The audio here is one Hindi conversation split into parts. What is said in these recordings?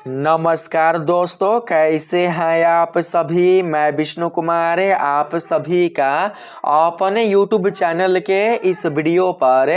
नमस्कार दोस्तों, कैसे हैं आप सभी। मैं विष्णु कुमार आप सभी का अपने YouTube चैनल के इस वीडियो पर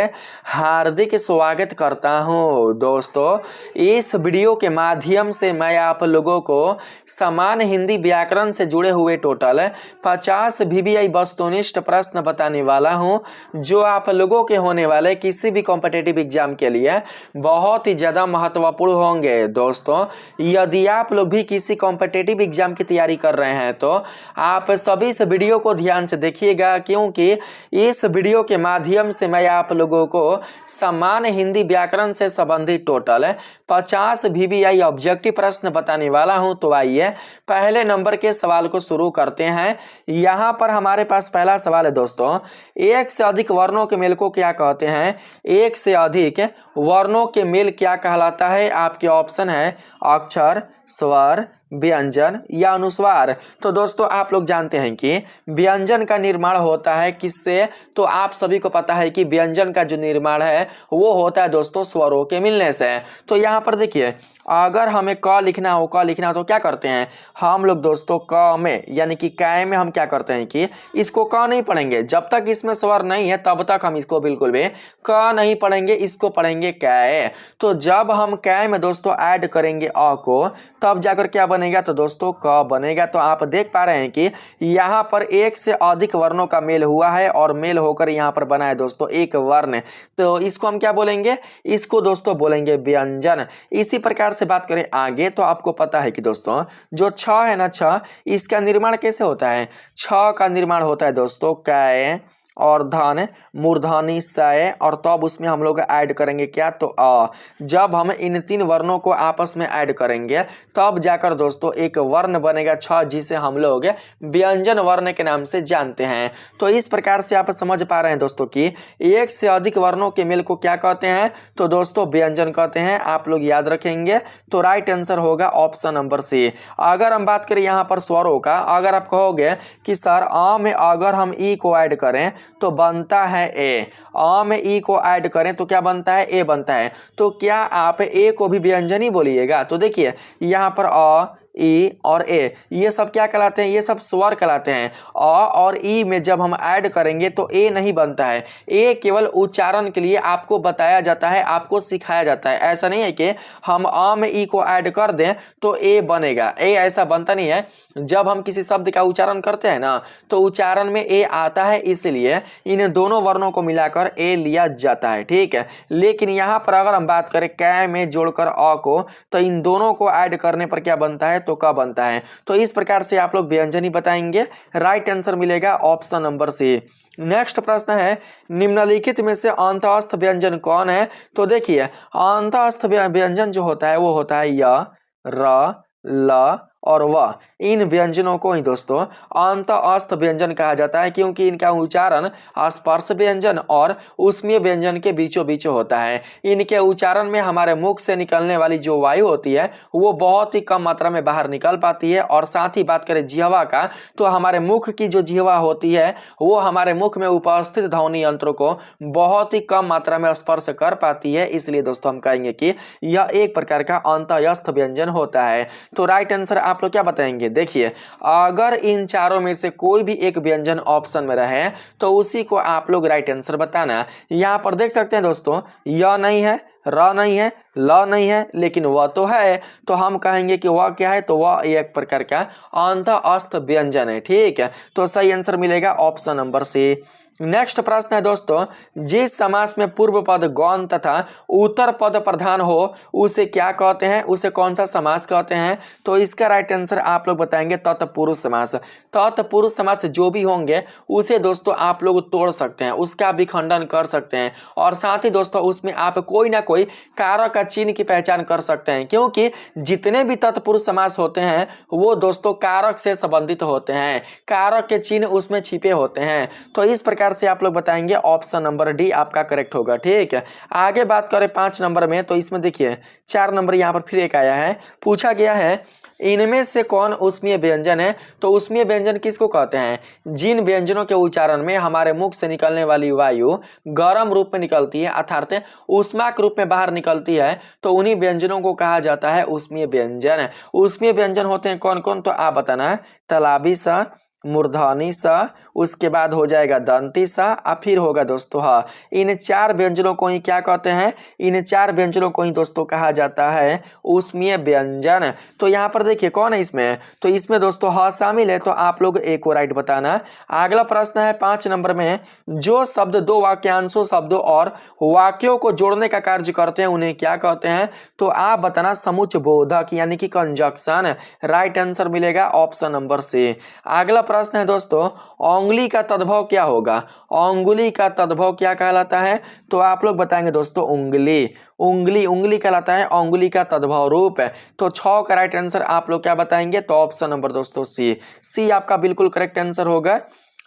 हार्दिक स्वागत करता हूं। दोस्तों, इस वीडियो के माध्यम से मैं आप लोगों को समान हिंदी व्याकरण से जुड़े हुए टोटल 50 VBI वस्तुनिष्ठ प्रश्न बताने वाला हूं, जो आप लोगों के होने वाले किसी भी कॉम्पिटिटिव एग्जाम के लिए बहुत ही ज़्यादा महत्वपूर्ण होंगे। दोस्तों, यदि आप लोग भी किसी कॉम्पिटिटिव एग्जाम की तैयारी कर रहे हैं तो आप सभी इस वीडियो को ध्यान से देखिएगा, क्योंकि इस वीडियो के माध्यम से मैं आप लोगों को समान हिंदी व्याकरण से संबंधित टोटल 50 VBI ऑब्जेक्टिव प्रश्न बताने वाला हूं। तो आइए पहले नंबर के सवाल को शुरू करते हैं। यहाँ पर हमारे पास पहला सवाल है दोस्तों, एक से अधिक वर्णों के मेल को क्या कहते हैं। एक से अधिक वर्णों के मेल क्या कहलाता है। आपके ऑप्शन है अक्षर, स्वर, व्यंजन या अनुस्वार। तो दोस्तों, आप लोग जानते हैं कि व्यंजन का निर्माण होता है किससे। तो आप सभी को पता है कि व्यंजन का जो निर्माण है वो होता है दोस्तों स्वरों के मिलने से। तो यहाँ पर देखिए, अगर हमें क लिखना हो तो क्या करते हैं हम लोग दोस्तों, क में यानी कि कै में हम क्या करते हैं कि इसको क नहीं पढ़ेंगे। जब तक इसमें स्वर नहीं है तब तक हम इसको बिल्कुल भी क नहीं पढ़ेंगे, इसको पढ़ेंगे कै। तो जब हम कै में दोस्तों ऐड करेंगे अ को, तब जाकर क्या बनेगा तो दोस्तों क बनेगा। तो आप देख पा रहे हैं कि यहाँ पर एक से अधिक वर्णों का मेल हुआ है और मेल होकर यहाँ पर बना है दोस्तों एक वर्ण। तो इसको हम क्या बोलेंगे, इसको दोस्तों बोलेंगे व्यंजन। इसी प्रकार से बात करें आगे, तो आपको पता है कि दोस्तों जो छ है ना, छ, इसका निर्माण कैसे होता है। छ का निर्माण होता है दोस्तों कै और धन मूर्धनी सय, और तब उसमें हम लोग ऐड करेंगे क्या तो अ। जब हम इन तीन वर्णों को आपस में ऐड करेंगे तब जाकर दोस्तों एक वर्ण बनेगा छ, जिसे हम लोग व्यंजन वर्ण के नाम से जानते हैं। तो इस प्रकार से आप समझ पा रहे हैं दोस्तों कि एक से अधिक वर्णों के मेल को क्या कहते हैं तो दोस्तों व्यंजन कहते हैं। आप लोग याद रखेंगे। तो राइट आंसर होगा ऑप्शन नंबर सी। अगर हम बात करें यहाँ पर स्वरों का, अगर आप कहोगे कि सर अ में अगर हम ई को ऐड करें तो बनता है ए, अ में ई को ऐड करें तो क्या बनता है ए बनता है। तो क्या आप ए को भी व्यंजन ही बोलिएगा। तो देखिए यहाँ पर अ, ई और ए, ये सब क्या कहलाते हैं, ये सब स्वर कहलाते हैं। अ और ई में जब हम ऐड करेंगे तो ए नहीं बनता है। ए केवल उच्चारण के लिए आपको बताया जाता है, आपको सिखाया जाता है। ऐसा नहीं है कि हम अ में ई को ऐड कर दें तो ए बनेगा, ए ऐसा बनता नहीं है। जब हम किसी शब्द का उच्चारण करते हैं ना, तो उच्चारण में ए आता है, इसलिए इन दोनों वर्णों को मिलाकर ए लिया जाता है, ठीक है। लेकिन यहाँ पर अगर हम बात करें कै में जोड़कर अ को, तो इन दोनों को ऐड करने पर क्या बनता है तो क बनता है। तो इस प्रकार से आप लोग व्यंजन ही बताएंगे। राइट आंसर मिलेगा ऑप्शन नंबर सी। नेक्स्ट प्रश्न है, निम्नलिखित में से अंतःस्थ व्यंजन कौन है। तो देखिए, अंतःस्थ व्यंजन जो होता है वो होता है य, र, ल और व। इन व्यंजनों को ही दोस्तों अंतःस्थ व्यंजन कहा जाता है, क्योंकि इनका उच्चारण स्पर्श व्यंजन और ऊष्मीय व्यंजन के बीचों बीच होता है। इनके उच्चारण में हमारे मुख से निकलने वाली जो वायु होती है वो बहुत ही कम मात्रा में बाहर निकल पाती है। और साथ ही बात करें जिह्वा का, तो हमारे मुख की जो जिह्वा होती है वो हमारे मुख में उपस्थित ध्वनि यंत्रों को बहुत ही कम मात्रा में स्पर्श कर पाती है। इसलिए दोस्तों हम कहेंगे कि यह एक प्रकार का अंतःस्थ व्यंजन होता है। तो राइट आंसर आप लोग क्या बताएंगे। देखिए, अगर इन चारों में से कोई भी एक व्यंजन ऑप्शन में रहे तो उसी को आप लोग राइट आंसर बताना। यहाँ पर देख सकते हैं दोस्तों, य नहीं है, र नहीं है, ल नहीं है, लेकिन वह तो है। तो हम कहेंगे कि वह क्या है तो वह एक प्रकार का अंतःस्थ व्यंजन है, ठीक है। तो सही आंसर मिलेगा ऑप्शन नंबर सी। नेक्स्ट प्रश्न है दोस्तों, जिस समास में पूर्व पद गौण तथा उत्तर पद प्रधान हो उसे क्या कहते हैं, उसे कौन सा समास कहते हैं। तो इसका राइट आंसर आप लोग बताएंगे तत्पुरुष समास। तत्पुरुष समास जो भी होंगे उसे दोस्तों आप लोग तोड़ सकते हैं, उसका विखंडन कर सकते हैं, और साथ ही दोस्तों उसमें आप कोई ना कोई कारक का चिन्ह की पहचान कर सकते हैं, क्योंकि जितने भी तत्पुरुष समास होते हैं वो दोस्तों कारक से संबंधित होते हैं, कारक के चिन्ह उसमें छिपे होते हैं। तो इस प्रकार प्रकार से आप लोग बताएंगे ऑप्शन नंबर डी आपका करेक्ट होगा। ठीक है, आगे बात करें 5 नंबर में, तो इसमें देखिए 4 नंबर यहाँ पर फिर एक आया है, पूछा गया है इनमें से कौन ऊष्मीय व्यंजन है। तो ऊष्मीय व्यंजन किसको कहते हैं? जिन व्यंजनों के उच्चारण में हमारे मुख से निकलने वाली वायु गर्म रूप में निकलती है अर्थात ऊष्मा के रूप में बाहर निकलती है, तो उन्हीं व्यंजनों को कहा जाता है ऊष्मीय व्यंजन। ऊष्मीय व्यंजन होते हैं कौन कौन, तो आप बताना। तलाबी सा, मूर्धनी सा, उसके बाद हो जाएगा दंती सा, और फिर होगा दोस्तों हाँ। इन 4 व्यंजनों को ही क्या कहते हैं? इन 4 व्यंजनों को ही दोस्तों कहा जाता है ऊष्मीय व्यंजन। तो यहाँ पर देखिए कौन है इसमें, तो इसमें दोस्तों हाँ शामिल है, तो आप लोग एक को राइट बताना। अगला प्रश्न है 5 नंबर में, जो शब्द 2 वाक्यांशों शब्दों और वाक्यों को जोड़ने का कार्य करते हैं उन्हें क्या कहते हैं? तो आप बताना समुच्चय बोधक यानी कि कंजक्शन। राइट आंसर मिलेगा ऑप्शन नंबर सी। अगला प्रश्न है दोस्तों, अंगुली का तद्भव क्या होगा? अंगुली का तद्भव क्या कहलाता है? तो आप लोग बताएंगे दोस्तों उंगली। उंगली कहलाता है अंगुली का तद्भव रूप है। तो 6 का राइट आंसर आप लोग क्या बताएंगे? तो ऑप्शन नंबर दोस्तों सी आपका बिल्कुल करेक्ट आंसर होगा।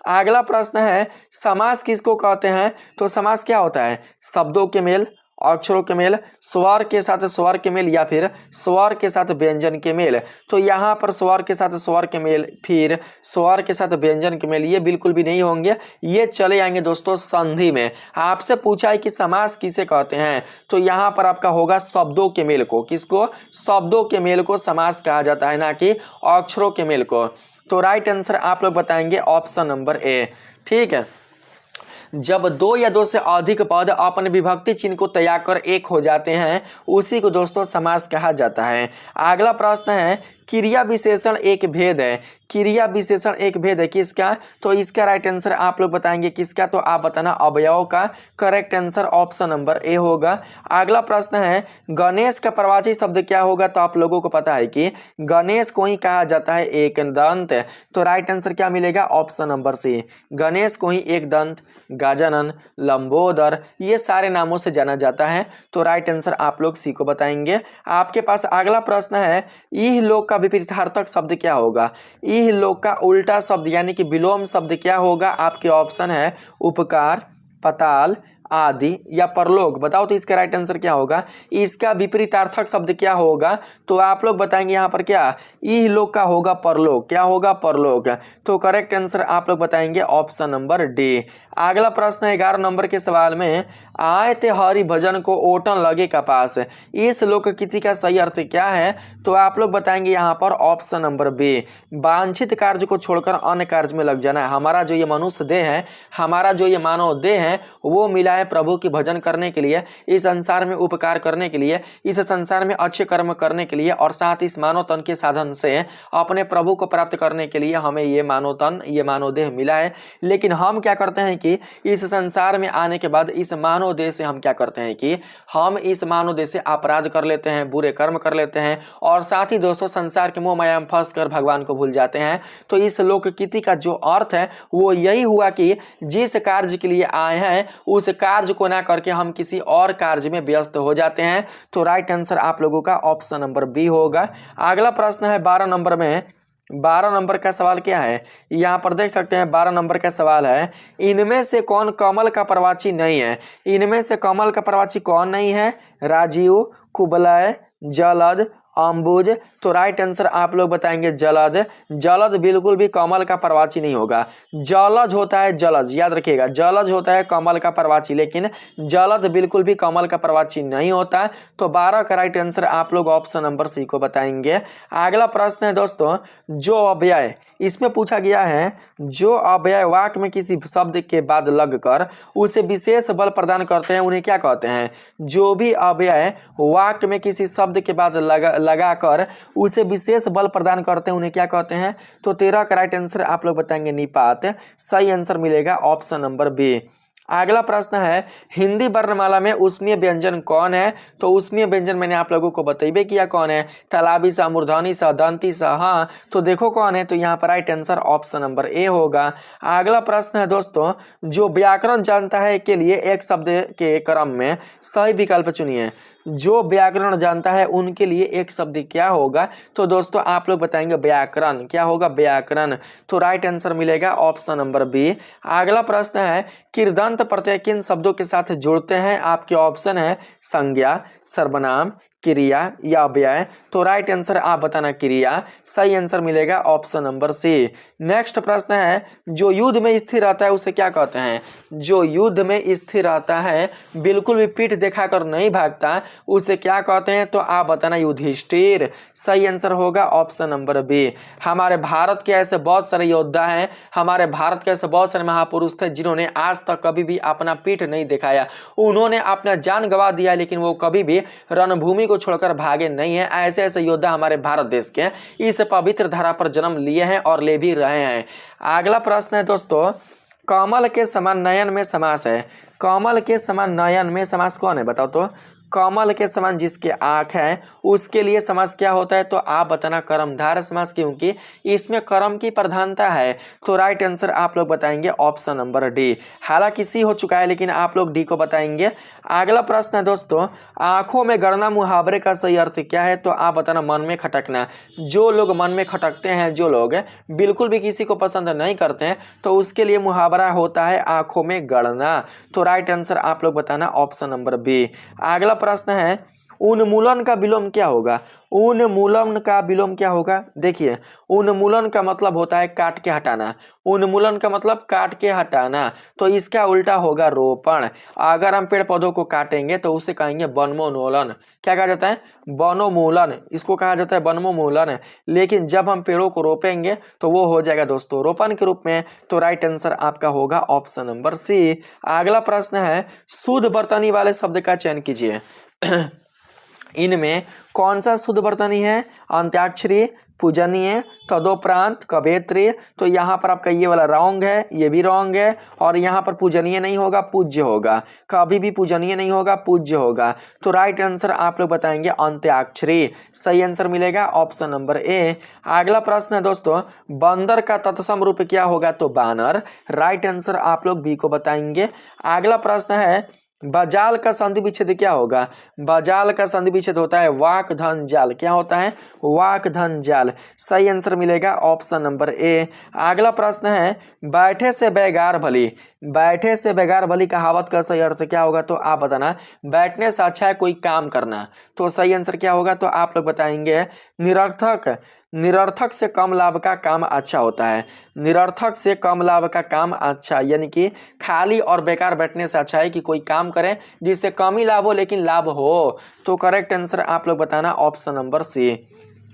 अगला प्रश्न है, समास किसको कहते हैं? तो समास क्या होता है? शब्दों के मेल, अक्षरों के मेल, स्वर के साथ स्वर के मेल, या फिर स्वर के साथ व्यंजन के मेल। तो यहाँ पर स्वर के साथ स्वर के मेल, फिर स्वर के साथ व्यंजन के मेल, ये बिल्कुल भी नहीं होंगे, ये चले आएंगे दोस्तों संधि में। आपसे पूछा है कि समास किसे कहते हैं, तो यहाँ पर आपका होगा शब्दों के मेल को। किसको? शब्दों के मेल को समास कहा जाता है, ना कि अक्षरों के मेल को। तो राइट आंसर आप लोग बताएंगे ऑप्शन नंबर ए। ठीक है, जब 2 या 2 से अधिक पद अपने विभक्ति चिन्ह को त्याग कर एक हो जाते हैं उसी को दोस्तों समास कहा जाता है। अगला प्रश्न है, क्रिया विशेषण एक भेद है। क्रिया विशेषण एक भेद है किसका? तो इसका राइट आंसर आप लोग बताएंगे किसका? तो आप बताना अवयव का। Correct answer option number A होगा। अगला प्रश्न है, गणेश का प्रवाची शब्द क्या होगा? तो आप लोगों को पता है कि गणेश को ही कहा जाता है एक दंत। तो राइट आंसर क्या मिलेगा? Option number C. गणेश को ही एक दंत, गजानन, लंबोदर, ये सारे नामों से जाना जाता है। तो राइट आंसर आप लोग सी को बताएंगे। आपके पास अगला प्रश्न है, इह लोक का विपरीतार्थक शब्द क्या होगा? इह लोक का उल्टा शब्द यानी कि विलोम शब्द क्या होगा? आपके ऑप्शन है उपकार, पताल, आदि या परलोक। बताओ तो इसका राइट आंसर क्या होगा? इसका विपरीतार्थक शब्द क्या होगा? तो आप लोग बताएंगे यहाँ पर क्या? इह लोक का होगा परलोक। क्या होगा? परलोक। तो करेक्ट आंसर आप लोग बताएंगे ऑप्शन नंबर डी। अगला प्रश्न है 11 नंबर के सवाल में, आए थे हरि भजन को ओटन लगे कपास, इस लोक किति का सही अर्थ क्या है? तो आप लोग बताएंगे यहाँ पर ऑप्शन नंबर बी। वांछित कार्य को छोड़कर अन्य कार्य में लग जाना है। हमारा जो ये मनुष्य देह है, हमारा जो ये मानव देह है, वो मिला है प्रभु की भजन करने के लिए, इस संसार में उपकार करने के लिए, इस संसार में अच्छे कर्म करने के लिए, और साथ इस मानव तन के साधन से अपने प्रभु को प्राप्त करने के लिए हमें ये मानव तन, ये मानव देह मिला है। लेकिन हम क्या करते हैं कि इस संसार में आने के बाद इस मानव देह से हम क्या करते हैं कि हम इस मानव देह से अपराध कर लेते हैं, बुरे कर्म कर लेते हैं, और साथ ही दोस्तों संसार के मोह माया में फंस कर भगवान को भूल जाते हैं। तो इस लोक किति का जो अर्थ है वो यही हुआ कि जिस कार्य के लिए आए हैं उस कार्य को ना करके हम किसी और कार्य में व्यस्त हो जाते हैं। तो राइट आंसर आप लोगों का ऑप्शन नंबर बी होगा। अगला प्रश्न है 12 नंबर में। 12 नंबर का सवाल क्या है? यहाँ पर देख सकते हैं 12 नंबर का सवाल है, इनमें से कौन कमल का प्रवाची नहीं है? इनमें से कमल का प्रवाची कौन नहीं है? राजीव, कुबलय, जलद, अम्बुज। तो राइट आंसर आप लोग बताएंगे जलद। जलद बिल्कुल भी कमल का प्रवाची नहीं होगा। जलज होता है जलज, याद रखिएगा, जलज होता है कमल का प्रवाची, लेकिन जलद बिल्कुल भी कमल का प्रवाची नहीं होता। तो 12 का राइट आंसर आप लोग ऑप्शन नंबर सी को बताएंगे। अगला प्रश्न है दोस्तों, जो अव्यय, इसमें पूछा गया है जो अव्यय वाक्य में किसी शब्द के बाद लगकर उसे विशेष बल प्रदान करते हैं उन्हें क्या कहते हैं? जो भी अव्यय वाक्य में किसी शब्द के बाद लगाकर उसे विशेष बल प्रदान करते हैं उन्हें क्या कहते हैं? तो 13 का राइट आंसर आप लोग बताएंगे निपात। सही आंसर मिलेगा ऑप्शन नंबर बी। अगला प्रश्न है, हिंदी वर्णमाला में ऊष्मीय व्यंजन कौन है? तो ऊष्मीय व्यंजन मैंने आप लोगों को बतेबे किया कौन है। तालाबी सा, मूर्धनी सा, दंती सा। हाँ, तो देखो कौन है, तो यहाँ पर right answer option number A होगा। अगला प्रश्न है दोस्तों, जो व्याकरण जानता है के लिए एक शब्द के क्रम में सही विकल्प चुनिए। जो व्याकरण जानता है उनके लिए एक शब्द क्या होगा, तो दोस्तों आप लोग बताएंगे व्याकरण। क्या होगा? व्याकरण। तो राइट आंसर मिलेगा ऑप्शन नंबर बी। अगला प्रश्न है कृदंत प्रत्यय किन शब्दों के साथ जुड़ते हैं? आपके ऑप्शन है संज्ञा, सर्वनाम, क्रिया या अव्यय। तो राइट आंसर आप बताना क्रिया। सही आंसर मिलेगा ऑप्शन नंबर सी। नेक्स्ट प्रश्न है जो युद्ध में स्थिर रहता है उसे क्या कहते हैं? जो युद्ध में स्थिर रहता है, बिल्कुल भी पीठ दिखाकर नहीं भागता, उसे क्या कहते हैं? तो आप बताना युधिष्ठिर। सही आंसर होगा ऑप्शन नंबर बी। हमारे भारत के ऐसे बहुत सारे योद्धा हैं, हमारे भारत के ऐसे बहुत सारे महापुरुष थे जिन्होंने आज तक कभी भी अपना पीठ नहीं दिखाया। उन्होंने अपना जान गंवा दिया लेकिन वो कभी भी रणभूमि को छोड़कर भागे नहीं है। ऐसे ऐसे योद्धा हमारे भारत देश के इस पवित्र धरा पर जन्म लिए हैं और ले भी रहे हैं। अगला प्रश्न है दोस्तों कमल के समान नयन में समास है। कमल के समान नयन में समास कौन है? बताओ तो। कमल के समान जिसके आंख है उसके लिए समास क्या होता है? तो आप बताना कर्मधारय समास, क्योंकि इसमें कर्म की प्रधानता है। तो राइट आंसर आप लोग बताएंगे ऑप्शन नंबर डी। हालांकि सी हो चुका है लेकिन आप लोग डी को बताएंगे। अगला प्रश्न है दोस्तों आंखों में गड़ना मुहावरे का सही अर्थ क्या है? तो आप बताना मन में खटकना। जो लोग मन में खटकते हैं, जो लोग बिल्कुल भी किसी को पसंद नहीं करते हैं, तो उसके लिए मुहावरा होता है आंखों में गड़ना। तो राइट आंसर आप लोग बताना ऑप्शन नंबर बी। अगला प्रश्न है उन्मूलन का विलोम क्या होगा? उन्मूलन का विलोम क्या होगा? देखिए उन्मूलन का मतलब होता है काट के हटाना। उन्मूलन का मतलब काट के हटाना, तो इसका उल्टा होगा रोपण। अगर हम पेड़ पौधों को काटेंगे तो उसे कहेंगे वनोन्मूलन। क्या कहा जाता है? वनोन्मूलन। इसको कहा जाता है वनोन्मूलन। लेकिन जब हम पेड़ों को रोपेंगे तो वो हो जाएगा दोस्तों रोपण के रूप में। तो राइट आंसर आपका होगा ऑप्शन नंबर सी। अगला प्रश्न है शुद्ध वर्तनी वाले शब्द का चयन कीजिए। इनमें कौन सा शुद्ध वर्तनी है? अंत्याक्षरी, पूजनीय, तदोपरांत, कवेत्री। तो यहाँ पर आपका ये वाला रॉन्ग है, ये भी रॉन्ग है, और यहाँ पर पूजनीय नहीं होगा, पूज्य होगा। कभी भी पूजनीय नहीं होगा, पूज्य होगा। तो राइट आंसर आप लोग बताएंगे अंत्याक्षरी। सही आंसर मिलेगा ऑप्शन नंबर ए। अगला प्रश्न है दोस्तों बंदर का तत्सम रूप क्या होगा? तो बानर। राइट आंसर आप लोग बी को बताएंगे। अगला प्रश्न है बजाल का संधि विच्छेद क्या होगा? बजाल का संधि विच्छेद होता है वाक धन जाल। क्या होता है? वाक धन जाल। सही आंसर मिलेगा ऑप्शन नंबर ए। अगला प्रश्न है बैठे से बेगार भली। बैठे से बेगार भली कहावत का सही अर्थ क्या होगा? तो आप बताना बैठने से अच्छा है कोई काम करना। तो सही आंसर क्या होगा? तो आप लोग बताएंगे निरर्थक। निरर्थक से कम लाभ का काम अच्छा होता है। निरर्थक से कम लाभ का काम अच्छा, यानी कि खाली और बेकार बैठने से अच्छा है कि कोई काम करें जिससे कम ही लाभ हो लेकिन लाभ हो। तो करेक्ट आंसर आप लोग बताना ऑप्शन नंबर सी।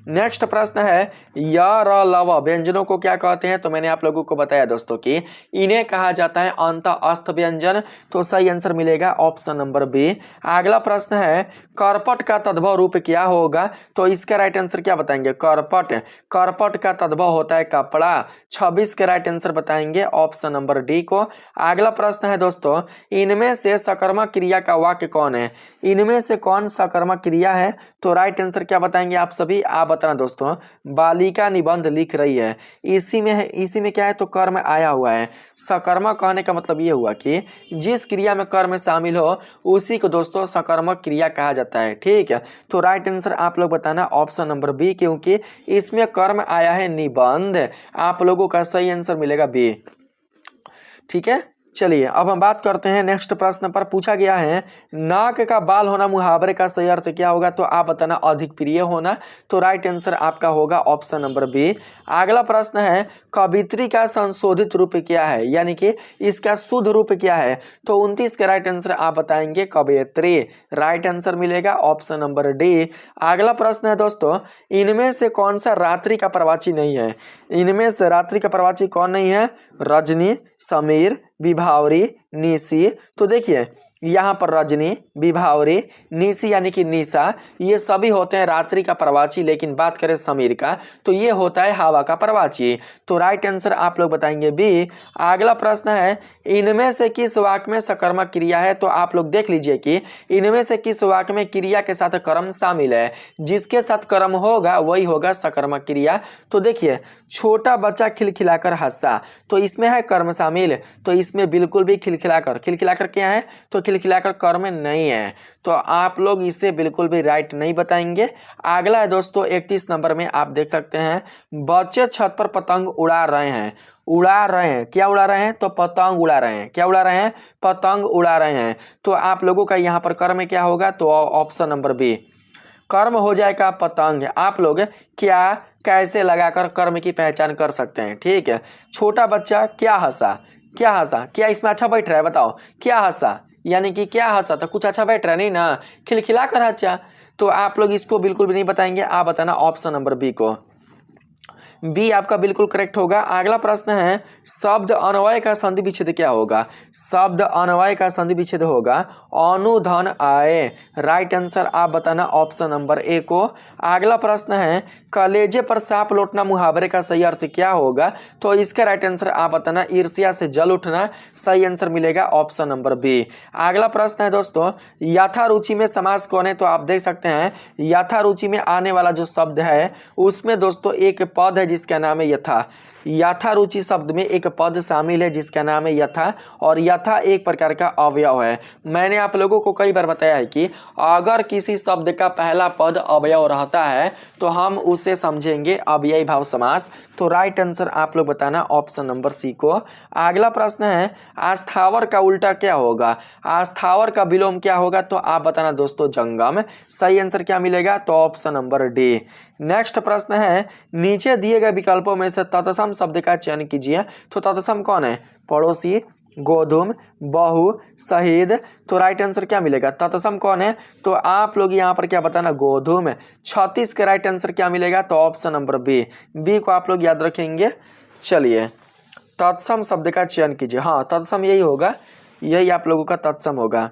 नेक्स्ट प्रश्न है य र लव व्यंजनों को क्या कहते हैं? तो मैंने आप लोगों को बताया दोस्तों कि इन्हें कहा जाता है अंत अस्त व्यंजन। तो सही आंसर मिलेगा ऑप्शन नंबर बी। अगला प्रश्न है करपट का तद्भव रूप क्या होगा? तो इसका राइट आंसर क्या बताएंगे? करपट। करपट का तद्भव होता है कपड़ा। 26 के राइट आंसर बताएंगे ऑप्शन नंबर डी को। अगला प्रश्न है दोस्तों इनमें से सकर्मक क्रिया का वाक्य कौन है? इनमें से कौन सकर्मक क्रिया है? तो राइट आंसर क्या बताएंगे आप सभी? आप बताना दोस्तों बालिका निबंध लिख रही है, इसी में है। इसी में क्या है? तो कर्म आया हुआ है। सकर्मक कहने का मतलब ये हुआ कि जिस क्रिया में कर्म शामिल हो उसी को दोस्तों सकर्मक क्रिया कहा जाता है। ठीक है, तो राइट आंसर आप लोग बताना ऑप्शन नंबर बी, क्योंकि इसमें कर्म आया है निबंध। आप लोगों का सही आंसर मिलेगा बी। ठीक है, चलिए अब हम बात करते हैं नेक्स्ट प्रश्न पर। पूछा गया है नाक का बाल होना मुहावरे का सही अर्थ क्या होगा? तो आप बताना अधिक प्रिय होना। तो राइट आंसर आपका होगा ऑप्शन नंबर बी। अगला प्रश्न है कवित्री का संशोधित रूप क्या है, यानी कि इसका शुद्ध रूप क्या है? तो 29 के राइट आंसर आप बताएंगे कवयित्री। राइट आंसर मिलेगा ऑप्शन नंबर डी। अगला प्रश्न है दोस्तों इनमें से कौन सा रात्रि का प्रवाची नहीं है? इनमें से रात्रि का प्रवाची कौन नहीं है? रजनी, समीर, विभावरी, निशी। तो देखिए यहाँ पर रजनी, विभावरी, निशी यानी कि निशा, ये सभी होते हैं रात्रि का प्रवाची। लेकिन बात करें समीर का तो ये होता है हवा का प्रवाची। तो राइट आंसर आप लोग बताएंगे बी। अगला प्रश्न है इनमें से किस वाक्य में सकर्मक क्रिया है? तो आप लोग देख लीजिए कि इनमें से किस वाक्य में क्रिया के साथ कर्म शामिल है। जिसके साथ कर्म होगा वही होगा सकर्मक क्रिया। तो देखिए छोटा बच्चा खिलखिलाकर हंसा, तो इसमें है कर्म शामिल। तो इसमें बिल्कुल भी खिलखिलाकर, खिलखिलाकर क्या है? तो खिलखिलाकर कर्म नहीं है, तो आप लोग इसे बिल्कुल भी राइट नहीं बताएंगे। अगला है दोस्तों 31 नंबर में आप देख सकते हैं, बच्चे छत पर पतंग उड़ा रहे हैं। उड़ा रहे हैं, क्या उड़ा रहे हैं? तो पतंग उड़ा रहे हैं। क्या उड़ा रहे हैं? पतंग उड़ा रहे हैं। तो आप लोगों का यहाँ पर कर्म क्या होगा? तो ऑप्शन नंबर बी कर्म हो जाएगा पतंग। आप लोग क्या कैसे लगाकर कर्म की पहचान कर सकते हैं? ठीक है, छोटा बच्चा क्या हंसा? क्या हंसा? क्या इसमें अच्छा बैठ रहा है? बताओ क्या हंसा, यानी कि क्या हंसा? तो कुछ अच्छा बैठ रहा है नहीं ना, खिलखिला कर हंसा। तो आप लोग इसको बिल्कुल भी नहीं बताएंगे। आप बताना ऑप्शन नंबर बी को, बी आपका बिल्कुल करेक्ट होगा। अगला प्रश्न है, शब्द अन्वय का संधि विच्छेद क्या होगा? शब्द अन्वय का संधि विच्छेद होगा अनुधन आए। राइट आंसर आप बताना ऑप्शन नंबर ए को। अगला प्रश्न है, कलेजे पर सांप लौटना मुहावरे का सही अर्थ क्या होगा? तो इसका राइट आंसर आप बताना ईर्ष्या से जल उठना। सही आंसर मिलेगा ऑप्शन नंबर बी। अगला प्रश्न है दोस्तों, यथारुचि में समास कौन है? तो आप देख सकते हैं यथारुचि में आने वाला जो शब्द है उसमें दोस्तों एक पद है जिसका नाम है यथा। यथारुचि शब्द में एक पद शामिल है जिसका नाम है यथा, और यथा एक प्रकार का अवयव है। मैंने आप लोगों को कई बार बताया है कि अगर किसी शब्द का पहला पद अवयव रहता है तो हम उसे समझेंगे अव्ययी भाव समास। तो राइट आंसर आप लोग बताना ऑप्शन नंबर सी को। अगला प्रश्न है, अस्थावर का उल्टा क्या होगा? अस्थावर का विलोम क्या होगा? तो आप बताना दोस्तों जंगम। सही आंसर क्या मिलेगा? तो ऑप्शन नंबर डी। नेक्स्ट प्रश्न है, नीचे दिए गए विकल्पों में से तत्सम शब्द का चयन कीजिए। तो तत्सम कौन है? पड़ोसी, गोधूम, बहु, शहीद। तो राइट आंसर क्या मिलेगा? तत्सम कौन है? तो आप लोग यहाँ पर क्या बताना? गोधूम। 36 का राइट आंसर क्या मिलेगा? तो ऑप्शन नंबर बी। बी को आप लोग याद रखेंगे। चलिए, तत्सम शब्द का चयन कीजिए। हाँ, तत्सम यही होगा, यही आप लोगों का तत्सम होगा।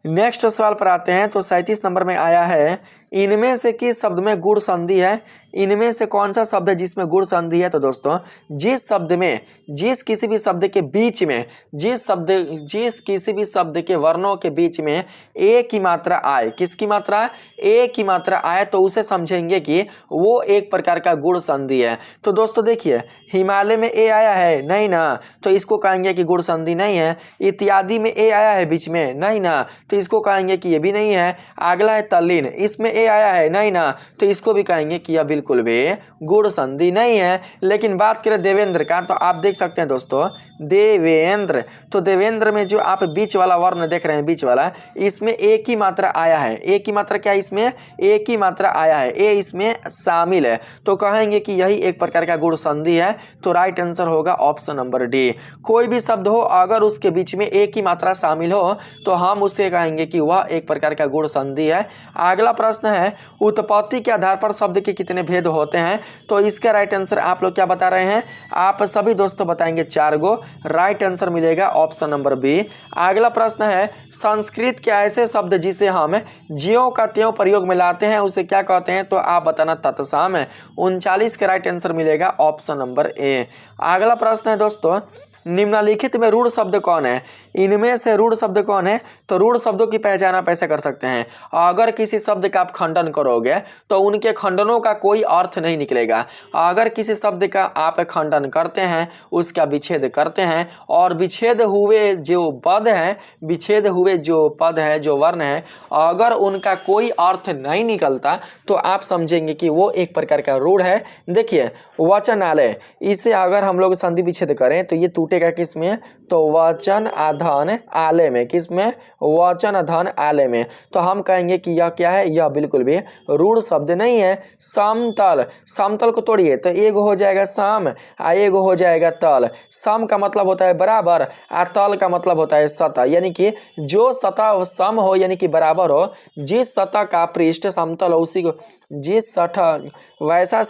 नेक्स्ट सवाल पर आते हैं। तो 37 नंबर में आया है, इनमें से किस शब्द में गुण संधि है? इनमें से कौन सा शब्द है जिसमें गुण संधि है? तो दोस्तों जिस शब्द में, जिस किसी भी शब्द के बीच में, जिस किसी भी शब्द के वर्णों के बीच में एक की मात्रा आए, किसकी मात्रा? एक की मात्रा आए, तो उसे समझेंगे कि वो एक प्रकार का गुण संधि है। तो दोस्तों देखिए, हिमालय में ए आया है नहीं ना, तो इसको कहेंगे कि गुण संधि नहीं है। इत्यादि में ए आया है बीच में नहीं ना, तो इसको कहेंगे कि ये भी नहीं है। अगला है तल्लीन, इसमें ए आया है नहीं ना, तो इसको भी कहेंगे कि यह बिल्कुल भी गुण संधि नहीं है। लेकिन बात करें देवेंद्र का, तो आप देख सकते हैं दोस्तों देवेंद्र, तो देवेंद्र में जो आप बीच वाला वर्ण देख रहे हैं, बीच वाला, इसमें एक ही मात्रा आया है। एक ही मात्रा क्या है? इसमें एक ही मात्रा आया है, ए इसमें शामिल है, तो कहेंगे कि यही एक प्रकार का गुण संधि है। तो राइट आंसर होगा ऑप्शन नंबर डी। कोई भी शब्द हो अगर उसके बीच में एक ही मात्रा शामिल हो तो हम उससे कहेंगे कि वह एक प्रकार का गुण संधि है। अगला प्रश्न है, उत्पत्ति के आधार पर शब्द के कितने भेद होते हैं? तो इसका राइट आंसर आप लोग क्या बता रहे हैं? आप सभी दोस्तों बताएंगे 4 गो। राइट आंसर मिलेगा ऑप्शन नंबर बी। अगला प्रश्न है, संस्कृत के ऐसे शब्द जिसे हम ज्यों का त्यों प्रयोग में लाते हैं उसे क्या कहते हैं? तो आप बताना तत्सम। 39 का राइट आंसर मिलेगा ऑप्शन नंबर ए। अगला प्रश्न है दोस्तों, निम्नलिखित में रूढ़ शब्द कौन है? इनमें से रूढ़ शब्द कौन है? तो रूढ़ शब्दों की पहचान आप ऐसे कर सकते हैं, अगर किसी शब्द का आप खंडन करोगे तो उनके खंडनों का कोई अर्थ नहीं निकलेगा। अगर किसी शब्द का आप खंडन करते हैं, उसका विच्छेद करते हैं, और विच्छेद हुए जो पद हैं, विच्छेद हुए जो पद है, जो वर्ण है, अगर उनका कोई अर्थ नहीं निकलता तो आप समझेंगे कि वो एक प्रकार का रूढ़ है। देखिए, वचनालय, इसे अगर हम लोग संधि विच्छेद करें तो ये टूटेगा किस में? तो वचन अधन आलय में। किस में? वचन अधन आलय में। तो हम कहेंगे कि यह क्या है? यह बिल्कुल भी रूढ़ शब्द नहीं है। समतल, समतल को तोड़िए तो एक हो जाएगा सम, एक हो जाएगा तल। सम का मतलब होता है बराबर, और तल का मतलब होता है सतह, यानी कि जो सतह सम हो यानी कि बराबर हो, जिस सतह का पृष्ठ समतल हो उसी को, जिस सतह वैसा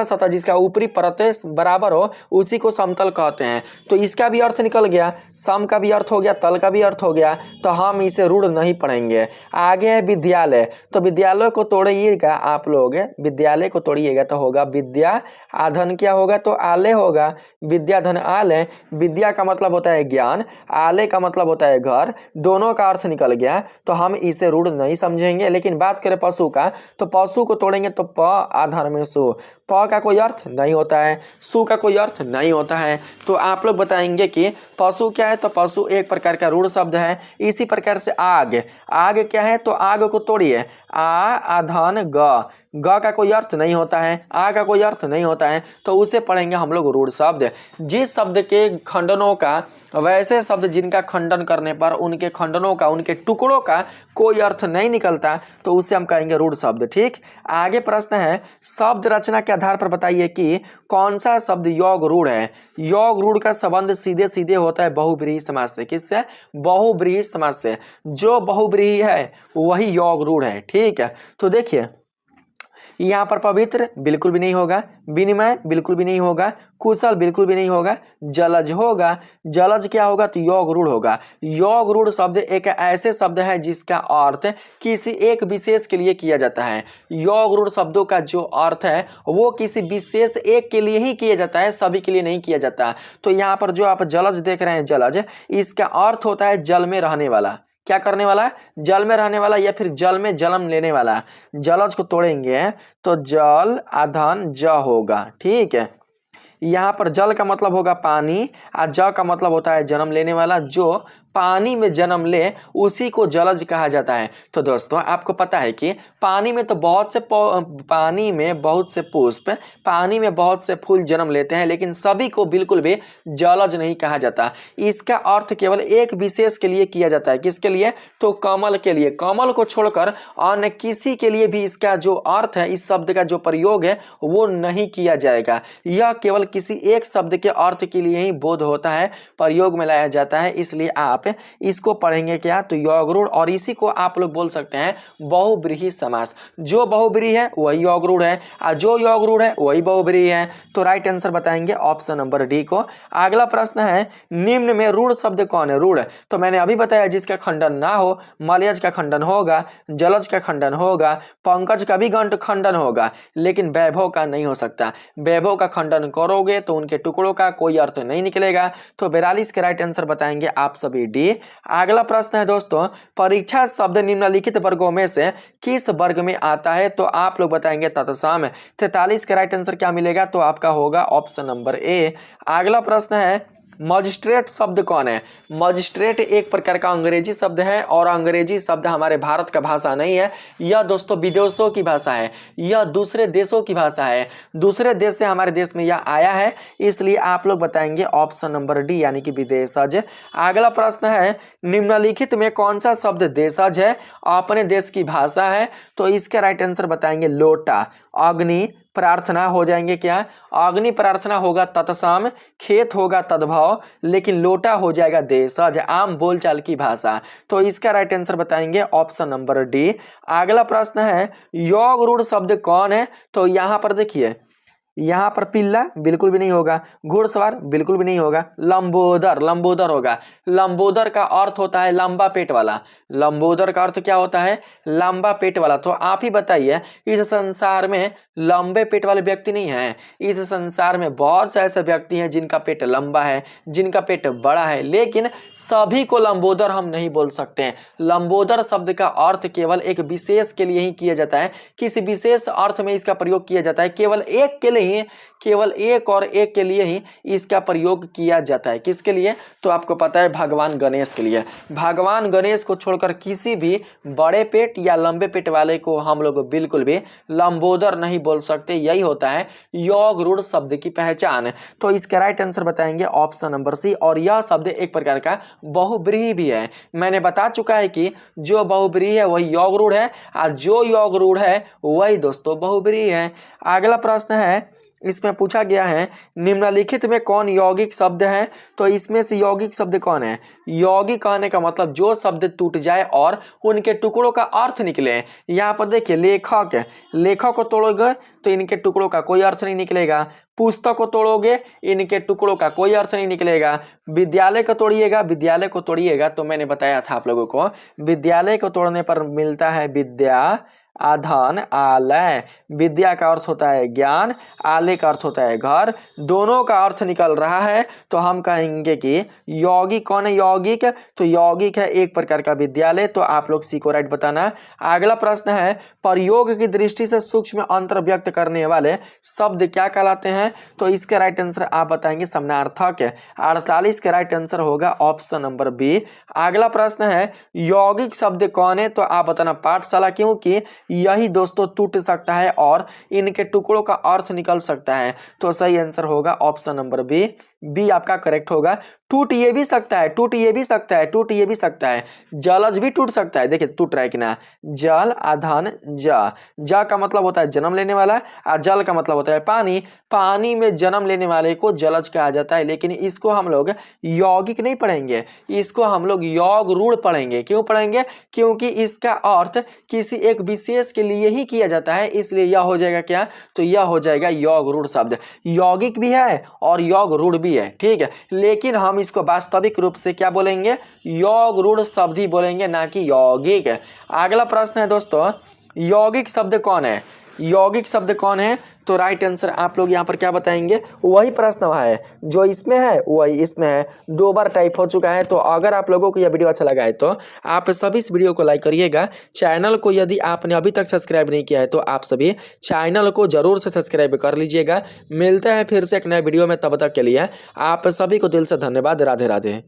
सतह जिसका ऊपरी परत बराबर हो उसी को समतल कहते हैं। तो इसका भी अर्थ निकल गया, सम का भी अर्थ हो गया, तल का भी अर्थ हो गया, तो हम इसे रूढ़ नहीं पढ़ेंगे। आगे है विद्यालय, तो विद्यालय को तोड़िएगा आप लोग, विद्यालय को तोड़िएगा तो होगा विद्या, आधन क्या होगा? तो आलय होगा, विद्या धन आलय। विद्या का मतलब होता है ज्ञान, आलय का मतलब होता है घर, दोनों का अर्थ निकल गया, तो हम इसे रूढ़ नहीं समझेंगे। लेकिन बात करें पशु का, तो पशु को तोड़ेंगे तो प आधार में सु, प का कोई अर्थ नहीं होता है, सु का कोई अर्थ नहीं होता है। तो आप लोग बताएंगे कि पशु क्या है, तो पशु एक प्रकार का रूढ़ शब्द है। इसी प्रकार से आग, आग क्या है, तो आग को तोड़िए, आधन ग का कोई अर्थ नहीं होता है, आ का कोई अर्थ नहीं होता है, तो उसे पढ़ेंगे हम लोग रूढ़ शब्द। जिस शब्द के खंडनों का, वैसे शब्द जिनका खंडन करने पर उनके खंडनों का, उनके टुकड़ों का कोई अर्थ नहीं निकलता, तो उसे हम कहेंगे रूढ़ शब्द। ठीक, आगे प्रश्न है, शब्द रचना के आधार पर बताइए कि कौन सा शब्द योग रूढ़ है। योग रूढ़ का संबंध सीधे सीधे होता है बहुब्रीहि समास से। किससे? बहुब्रीहि समास से। जो बहुब्रीहि है वही योग रूढ़ है। ठीक है, तो देखिए यहाँ पर पवित्र बिल्कुल भी नहीं होगा, विनिमय बिल्कुल भी नहीं होगा, कुशल बिल्कुल भी नहीं होगा, जलज होगा। जलज क्या होगा, तो योग रूढ़ होगा। योग रूढ़ शब्द एक ऐसे शब्द है जिसका अर्थ किसी एक विशेष के लिए किया जाता है। योग रूढ़ शब्दों का जो अर्थ है वो किसी विशेष एक के लिए ही किया जाता है, सभी के लिए नहीं किया जाता। तो यहाँ पर जो आप जलज देख रहे हैं, जलज, इसका अर्थ होता है जल में रहने वाला। क्या करने वाला? जल में रहने वाला, या फिर जल में जन्म लेने वाला। जलज को तोड़ेंगे तो जल आधन ज होगा। ठीक है, यहाँ पर जल का मतलब होगा पानी, और ज का मतलब होता है जन्म लेने वाला। जो पानी में जन्म ले उसी को जलज कहा जाता है। तो दोस्तों आपको पता है कि पानी में तो पानी में बहुत से पुष्प, पानी में बहुत से फूल जन्म लेते हैं, लेकिन सभी को बिल्कुल भी जलज नहीं कहा जाता। इसका अर्थ केवल एक विशेष के लिए किया जाता है। किसके लिए? तो कमल के लिए। कमल को छोड़कर अन्य किसी के लिए भी इसका जो अर्थ है, इस शब्द का जो प्रयोग है, वो नहीं किया जाएगा। यह केवल किसी एक शब्द के अर्थ के लिए ही बोध होता है, प्रयोग में लाया जाता है। इसलिए आप इसको पढ़ेंगे क्या, तो योग रूढ़, और इसी को आप लोग बोल सकते हैं बहुब्रीहि समास। जो बहुब्रीहि है वही योग रूढ़ है, और जो योग रूढ़ है वही बहुब्रीहि है। तो राइट आंसर बताएंगे ऑप्शन नंबर डी को। अगला प्रश्न है, निम्न में रूढ़ शब्द कौन है? रूढ़ तो मैंने अभी बताया जिसका खंडन ना हो। मलयज का खंडन होगा, जलज का खंडन होगा, पंकज का भी खंडन होगा, लेकिन वैभव का नहीं हो सकता। वैभव का खंडन करोगे तो उनके टुकड़ों का कोई अर्थ नहीं निकलेगा। तो 42 के राइट आंसर बताएंगे आप सभी डी। अगला प्रश्न है दोस्तों, परीक्षा शब्द निम्नलिखित वर्गों में से किस वर्ग में आता है? तो आप लोग बताएंगे तत्सम। 43 का राइट आंसर क्या मिलेगा? तो आपका होगा ऑप्शन नंबर ए। अगला प्रश्न है, मजिस्ट्रेट शब्द कौन है? मजिस्ट्रेट एक प्रकार का अंग्रेजी शब्द है, और अंग्रेजी शब्द हमारे भारत का भाषा नहीं है। यह दोस्तों विदेशों की भाषा है, यह दूसरे देशों की भाषा है। दूसरे देश से हमारे देश में यह आया है, इसलिए आप लोग बताएंगे ऑप्शन नंबर डी, यानी कि विदेशज। अगला प्रश्न है, निम्नलिखित में कौन सा शब्द देशज है, अपने देश की भाषा है? तो इसका राइट आंसर बताएंगे लोटा। अग्नि प्रार्थना हो जाएंगे क्या? अग्नि प्रार्थना होगा तत्सम, खेत होगा तद्भव, लेकिन लोटा हो जाएगा देशज, आम बोलचाल की भाषा। तो इसका राइट आंसर बताएंगे ऑप्शन नंबर डी। अगला प्रश्न है, योग रूढ़ शब्द कौन है? तो यहाँ पर देखिए, यहाँ पर पिल्ला बिल्कुल भी नहीं होगा, घुड़सवार बिल्कुल भी नहीं होगा, लंबोदर, लंबोदर होगा। लंबोदर का अर्थ होता है लंबा पेट वाला। लंबोदर का अर्थ क्या होता है? लंबा पेट वाला। तो आप ही बताइए, इस संसार में लंबे पेट वाले व्यक्ति नहीं है। इस संसार में बहुत से ऐसे व्यक्ति हैं जिनका पेट लंबा है, जिनका पेट बड़ा है, लेकिन सभी को लंबोदर हम नहीं बोल सकते। लंबोदर शब्द का अर्थ केवल एक विशेष के लिए ही किया जाता है, किसी विशेष अर्थ में इसका प्रयोग किया जाता है, केवल एक के लिए ही, केवल एक और एक के लिए ही इसका प्रयोग किया जाता है। किसके लिए? तो आपको पता है भगवान गणेश के लिए। भगवान गणेश को छोड़कर किसी भी बड़े पेट या लंबे पेट वाले को हम लोग बिल्कुल भी लंबोदर नहीं बोल सकते। यही होता है योग रूढ़ शब्द की पहचान। तो इसका राइट आंसर बताएंगे ऑप्शन नंबर सी, और यह शब्द एक प्रकार का बहुब्रीहि भी है। मैंने बता चुका है कि जो बहुब्रीहि है वही योग रूढ़ है, और जो योग रूढ़ है वही दोस्तों बहुब्रीहि है। अगला प्रश्न है, इसमें पूछा गया है, निम्नलिखित में कौन यौगिक शब्द है? तो इसमें से यौगिक शब्द कौन है? यौगिक कहने का मतलब जो शब्द टूट जाए और उनके टुकड़ों का अर्थ निकले। यहाँ पर देखिए, लेखक, लेखक को तोड़ोगे तो इनके टुकड़ों का कोई अर्थ नहीं निकलेगा। पुस्तक को तोड़ोगे, इनके टुकड़ों का कोई अर्थ नहीं निकलेगा। विद्यालय को तोड़िएगा, विद्यालय को तोड़िएगा तो मैंने बताया था आप लोगों को, विद्यालय को तोड़ने पर मिलता है विद्या, अधन आलय। विद्या का अर्थ होता है ज्ञान, आलय का अर्थ होता है घर, दोनों का अर्थ निकल रहा है तो हम कहेंगे कि यौगिक कौन है? यौगिक, तो यौगिक है एक प्रकार का विद्यालय। तो आप लोग सी को राइट बताना। अगला प्रश्न है प्रयोग की दृष्टि से सूक्ष्म अंतर व्यक्त करने वाले शब्द क्या कहलाते हैं? तो इसके राइट आंसर आप बताएंगे समानार्थक। 48 का राइट आंसर होगा ऑप्शन नंबर बी। अगला प्रश्न है यौगिक शब्द कौन है? तो आप बताना पाठशाला, क्योंकि यही दोस्तों टूट सकता है और इनके टुकड़ों का अर्थ निकल सकता है। तो सही आंसर होगा ऑप्शन नंबर बी। बी आपका करेक्ट होगा। टूट ये भी सकता है, टूट ये भी सकता है, टूट ये भी सकता है, जलज भी टूट सकता है। देखिए टूट रहा है कि ना, जल अधन जा का मतलब होता है जन्म लेने वाला और जल का मतलब होता है पानी। पानी में जन्म लेने वाले को जलज कहा जाता है। लेकिन इसको हम लोग यौगिक नहीं पढ़ेंगे, इसको हम लोग यौग रूढ़ पढ़ेंगे। क्यों पढ़ेंगे? क्योंकि इसका अर्थ किसी एक विशेष के लिए ही किया जाता है, इसलिए यह हो जाएगा क्या? तो यह हो जाएगा यौग रूढ़ शब्द। यौगिक भी है और यौग रूढ़ भी है, ठीक है, लेकिन हम इसको वास्तविक रूप से क्या बोलेंगे? यौग रूढ़ शब्द ही बोलेंगे, ना कि यौगिक। अगला प्रश्न है दोस्तों यौगिक शब्द कौन है? यौगिक शब्द कौन है? तो राइट आंसर आप लोग यहाँ पर क्या बताएंगे? वही प्रश्न है जो इसमें है वही इसमें है, 2 बार टाइप हो चुका है। तो अगर आप लोगों को यह वीडियो अच्छा लगा है तो आप सभी इस वीडियो को लाइक करिएगा। चैनल को यदि आपने अभी तक सब्सक्राइब नहीं किया है तो आप सभी चैनल को जरूर से सब्सक्राइब कर लीजिएगा। मिलते हैं फिर से एक नए वीडियो में, तब तक के लिए आप सभी को दिल से धन्यवाद। राधे राधे।